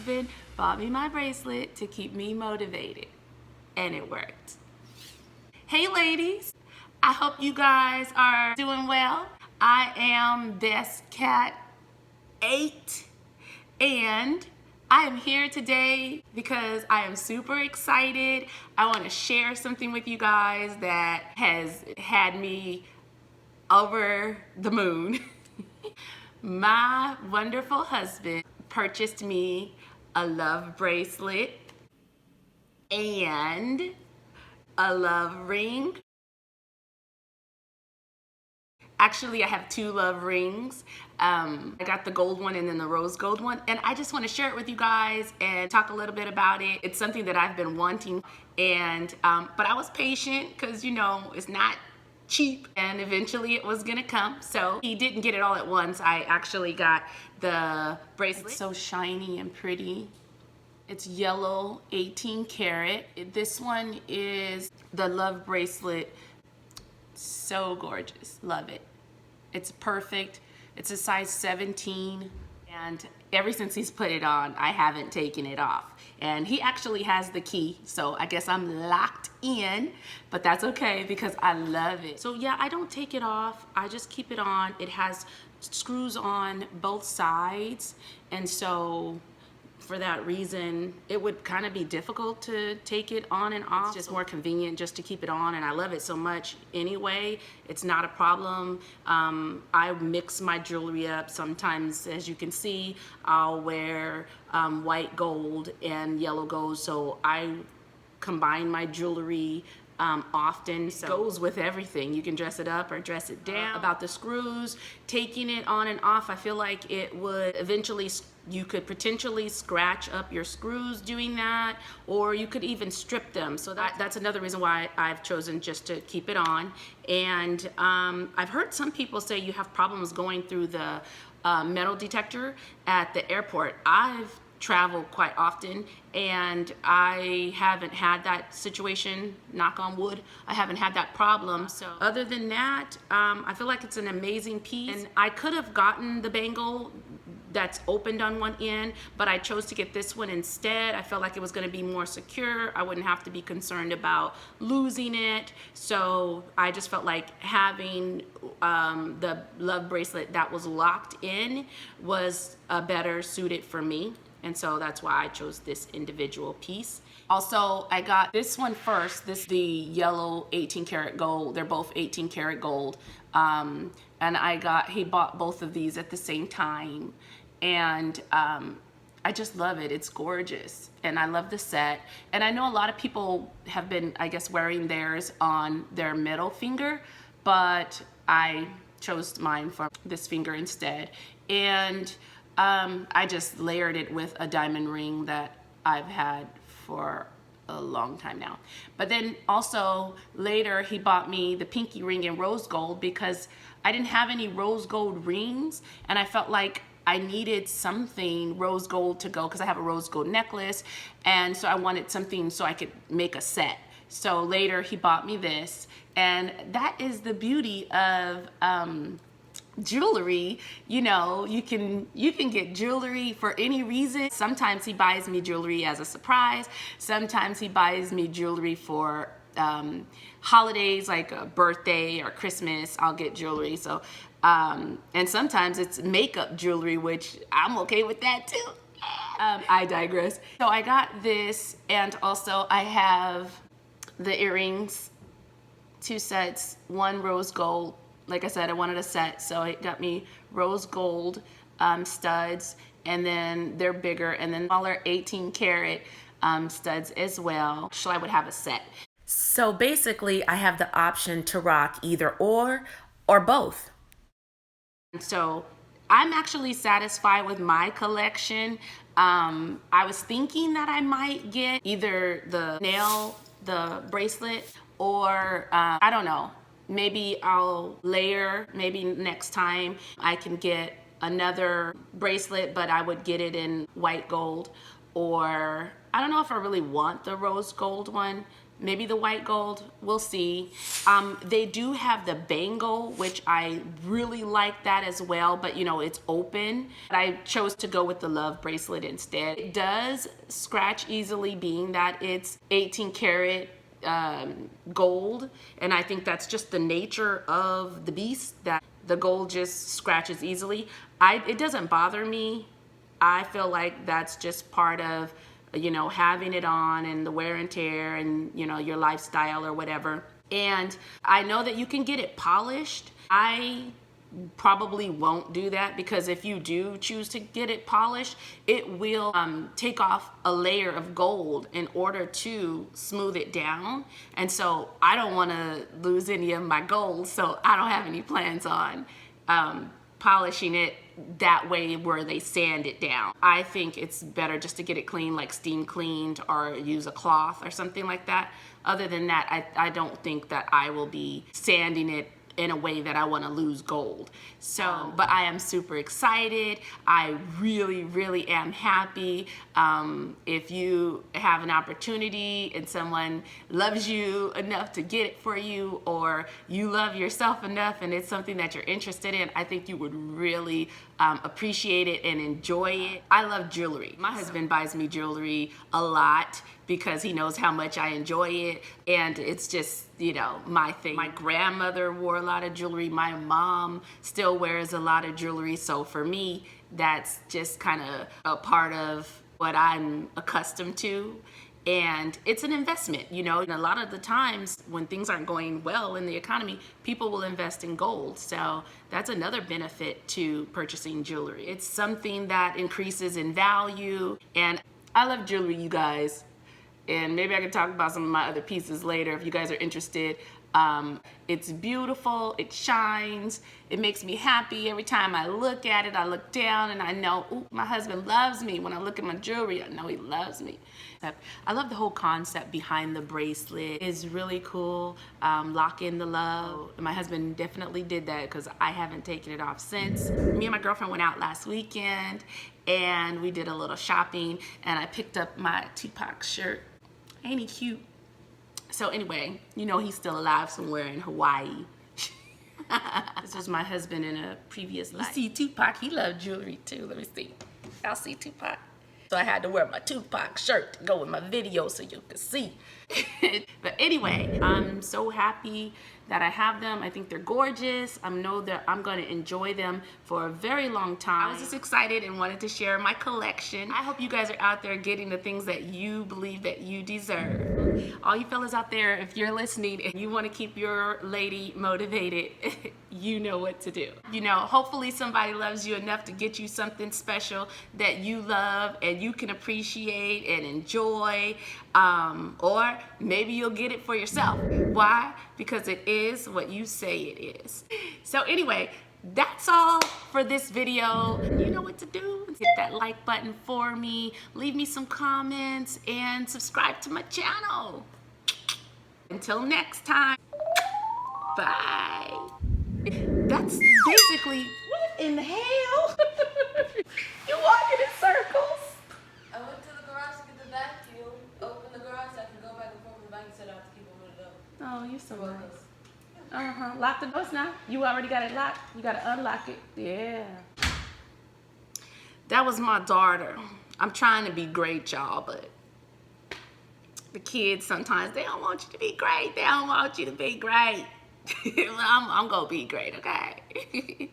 husband bought me my bracelet to keep me motivated, and it worked. Hey ladies, I hope you guys are doing well. I am Best Cat 8, and I am here today because I am super excited. I want to share something with you guys that has had me over the moon. My wonderful husband purchased me a love bracelet and a love ring. Actually, I have 2 love rings. I got the gold one and then the rose gold one. And I just want to share it with you guys and talk a little bit about it. It's something that I've been wanting. And but I was patient because, you know, it's not cheap. And eventually it was going to come. So he didn't get it all at once. I actually got the bracelet. It's so shiny and pretty. It's yellow, 18 karat. This one is the love bracelet. So gorgeous. Love it. It's perfect. It's a size 17, and ever since he's put it on, I haven't taken it off. And he actually has the key, so I guess I'm locked in, but that's okay because I love it. So yeah, I don't take it off. I just keep it on. It has screws on both sides, and so for that reason, it would kind of be difficult to take it on and off. It's just more convenient just to keep it on, and I love it so much anyway. It's not a problem. I mix my jewelry up. Sometimes, as you can see, I'll wear white gold and yellow gold, so I combine my jewelry often. So it goes with everything. You can dress it up or dress it down. About the screws, taking it on and off, I feel like it would eventually, you could potentially scratch up your screws doing that, or you could even strip them. So that's another reason why I've chosen just to keep it on. And I've heard some people say you have problems going through the metal detector at the airport. I've travel quite often, and I haven't had that situation, knock on wood. I haven't had that problem. So other than that, I feel like it's an amazing piece, and I could have gotten the bangle that's opened on one end, but I chose to get this one instead. I felt like it was going to be more secure. I wouldn't have to be concerned about losing it. So I just felt like having the love bracelet that was locked in was better suited for me. And so that's why I chose this individual piece. Also, I got this one first. This is the yellow 18 karat gold. They're both 18 karat gold. And he bought both of these at the same time. And I just love it. It's gorgeous. And I love the set. And I know a lot of people have been, I guess, wearing theirs on their middle finger, but I chose mine for this finger instead. And I just layered it with a diamond ring that I've had for a long time now. But then also later he bought me the pinky ring in rose gold because I didn't have any rose gold rings, and I felt like I needed something rose gold to go because I have a rose gold necklace, and so I wanted something so I could make a set. So later he bought me this, and that is the beauty of jewelry. You know, you can get jewelry for any reason. Sometimes he buys me jewelry as a surprise. Sometimes he buys me jewelry for holidays like a birthday or Christmas. I'll get jewelry. So and sometimes it's makeup jewelry, which I'm okay with that too. I digress. So I got this, and also I have the earrings, 2 sets, 1 rose gold. Like I said, I wanted a set, so it got me rose gold studs, and then they're bigger, and then smaller 18 karat studs as well. So I would have a set. So basically, I have the option to rock either or both. So I'm actually satisfied with my collection. I was thinking that I might get either the bracelet, or I don't know. Maybe I'll layer, maybe next time I can get another bracelet, but I would get it in white gold, or I don't know if I really want the rose gold one. maybe the white gold, we'll see. They do have the bangle, which I really like that as well, but you know, it's open. But I chose to go with the Love bracelet instead. It does scratch easily, being that it's 18 karat gold, and I think that's just the nature of the beast, that the gold just scratches easily. It doesn't bother me. I feel like that's just part of, you know, having it on and the wear and tear and, you know, your lifestyle or whatever. And I know that you can get it polished. I probably won't do that, because if you do choose to get it polished, it will take off a layer of gold in order to smooth it down. And so I don't want to lose any of my gold, so I don't have any plans on polishing it that way where they sand it down. I think it's better just to get it clean, like steam cleaned, or use a cloth or something like that. Other than that, I don't think that I will be sanding it in a way that I want to lose gold. So, but I am super excited. I really, really am happy. If you have an opportunity and someone loves you enough to get it for you, or you love yourself enough and it's something that you're interested in, I think you would really appreciate it and enjoy it. I love jewelry. My husband buys me jewelry a lot because he knows how much I enjoy it, and it's just, you know, my thing. My grandmother wore a lot of jewelry. My mom still wears a lot of jewelry. So for me, that's just kind of a part of what I'm accustomed to. And it's an investment, you know. And a lot of the times when things aren't going well in the economy, people will invest in gold. So that's another benefit to purchasing jewelry. It's something that increases in value. And I love jewelry, you guys. And maybe I can talk about some of my other pieces later if you guys are interested. It's beautiful, it shines, it makes me happy every time I look at it. I look down and I know, ooh, my husband loves me. When I look at my jewelry, I know he loves me. I love the whole concept behind the bracelet. It's really cool. Lock in the love. My husband definitely did that, because I haven't taken it off since. Me and my girlfriend went out last weekend and we did a little shopping, and I picked up my Tupac shirt. Ain't he cute? So anyway, you know he's still alive somewhere in Hawaii. This was my husband in a previous life. You see Tupac, he loved jewelry too. Let me see. Y'all see Tupac? So I had to wear my Tupac shirt to go with my video so you could see. But anyway, I'm so happy that I have them. I think they're gorgeous. I know that I'm going to enjoy them for a very long time. I was just excited and wanted to share my collection. I hope you guys are out there getting the things that you believe that you deserve. All you fellas out there, if you're listening and you want to keep your lady motivated, you know what to do. You know, hopefully somebody loves you enough to get you something special that you love and you can appreciate and enjoy. Or maybe you'll get it for yourself. Why? Because it is what you say it is. So anyway, that's all for this video. You know what to do. Hit that like button for me. Leave me some comments and subscribe to my channel. Until next time. Bye. That's basically, what in the hell? You walking in circles. I went to the garage to get the vacuum. Open the garage so I can go back and forth with the vacuum so I don't have to keep opening it up. Oh, you're so nice. Lock the doors now. You already got it locked. You got to unlock it. Yeah. That was my daughter. I'm trying to be great, y'all, but the kids sometimes, they don't want you to be great. They don't want you to be great. I'm going to be great, okay?